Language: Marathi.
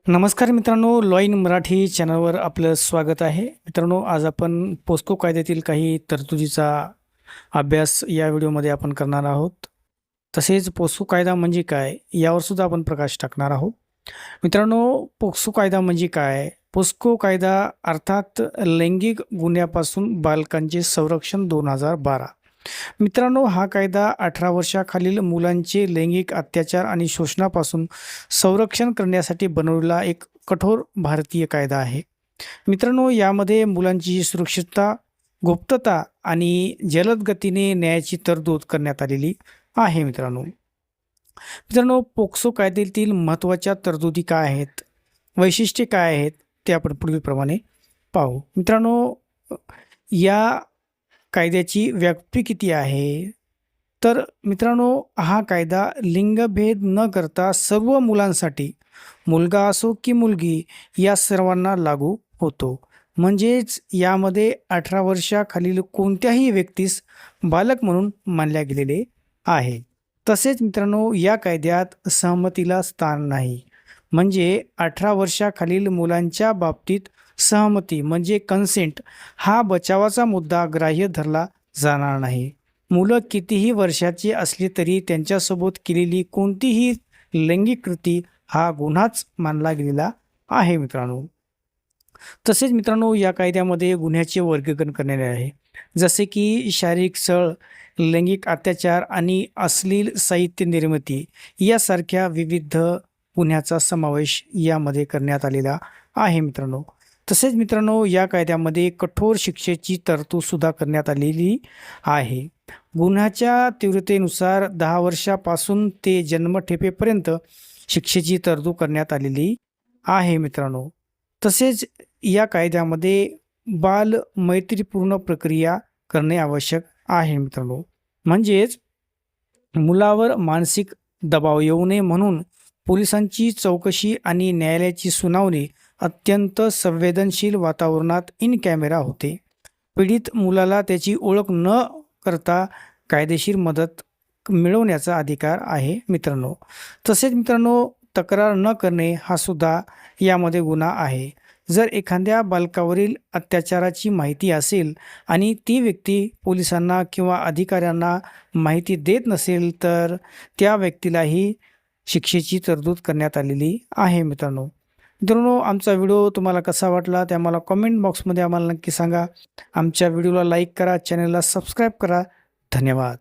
नमस्कार मित्रांनो, लॉ इन मराठी चॅनलवर आपलं स्वागत आहे. मित्रांनो, आज आपण पोस्को कायद्यातील काही तरतुदीचा अभ्यास या व्हिडिओमध्ये आपण करणार आहोत. तसेच पोस्को कायदा म्हणजे काय यावर सुद्धा आपण प्रकाश टाकणार आहोत. मित्रांनो, पोक्सो कायदा म्हणजे काय? पोस्को कायदा अर्थात लैंगिक गुन्ह्यापासून बालकांचे संरक्षण 2012. मित्रांनो, हा कायदा 18 वर्षाखालील मुलांचे लैंगिक अत्याचार आणि शोषणापासून संरक्षण करण्यासाठी बनवलेला एक कठोर भारतीय कायदा आहे. मित्रांनो, यामध्ये मुलांची सुरक्षितता, गुप्तता आणि जलद गतीने न्यायाची तरतूद करण्यात आलेली आहे. मित्रांनो, पोक्सो कायद्यातील महत्त्वाच्या तरतुदी काय आहेत, वैशिष्ट्ये काय आहेत, ते आपण पुढीलप्रमाणे पाहू. मित्रांनो, या कायद्याची व्याप्ती किती आहे? तर मित्रांनो, हा कायदा लिंगभेद न करता सर्व मुलांसाठी, मुलगा असो की मुलगी, या सर्वांना लागू होतो. म्हणजेच यामध्ये 18 वर्षाखालील कोणत्याही व्यक्तीस बालक म्हणून मानले गेलेले आहे. तसेच मित्रांनो, या कायद्यात सहमतीला स्थान नाही. म्हणजे 18 वर्षाखालील मुलांच्या बाबतीत सहमती म्हणजे कन्सेंट हा बचावाचा मुद्दा ग्राह्य धरला जाणार नाही. मुलं कितीही वर्षाची असली तरी त्यांच्यासोबत केलेली कोणतीही लैंगिक कृती हा गुन्हाच मानला गेलेला आहे. तसेच मित्रांनो, या कायद्यामध्ये गुन्ह्याचे वर्गीकरण करण्यात आहे. जसे की शारीरिक छळ, लैंगिक अत्याचार आणि अश्लील साहित्य निर्मिती यासारख्या विविध गुन्ह्याचा समावेश यामध्ये करण्यात आलेला आहे. तसेच मित्रांनो, या कायद्यामध्ये कठोर शिक्षेची तरतूद सुद्धा करण्यात आलेली आहे. गुन्ह्याच्या तीव्रतेनुसार 10 वर्षापासून ते जन्मठेपेपर्यंत शिक्षेची तरतूद करण्यात आलेली आहे. तसेच या कायद्यामध्ये बाल मैत्रीपूर्ण प्रक्रिया करणे आवश्यक आहे. म्हणजेच मुलावर मानसिक दबाव येऊ नये म्हणून पोलिसांची चौकशी आणि न्यायालयाची सुनावणी अत्यंत संवेदनशील वातावरणात इन कॅमेरा होते. पीडित मुलाला त्याची ओळख न करता कायदेशीर मदत मिळवण्याचा अधिकार आहे. तसेच तक्रार न करणे हा सुद्धा यामध्ये गुन्हा आहे. जर एखाद्या बालकावरील अत्याचाराची माहिती असेल आणि ती व्यक्ती पोलिसांना किंवा अधिकाऱ्यांना माहिती देत नसेल तर त्या व्यक्तीलाही शिक्षेची तरतूद करण्यात आलेली आहे. मित्रांनो, आमचा व्हिडिओ तुम्हाला कसा वाटला ते आम्हाला कमेंट बॉक्समध्ये आम्हाला नक्की सांगा. आमच्या व्हिडिओला लाईक करा, चॅनलला सबस्क्राईब करा. धन्यवाद.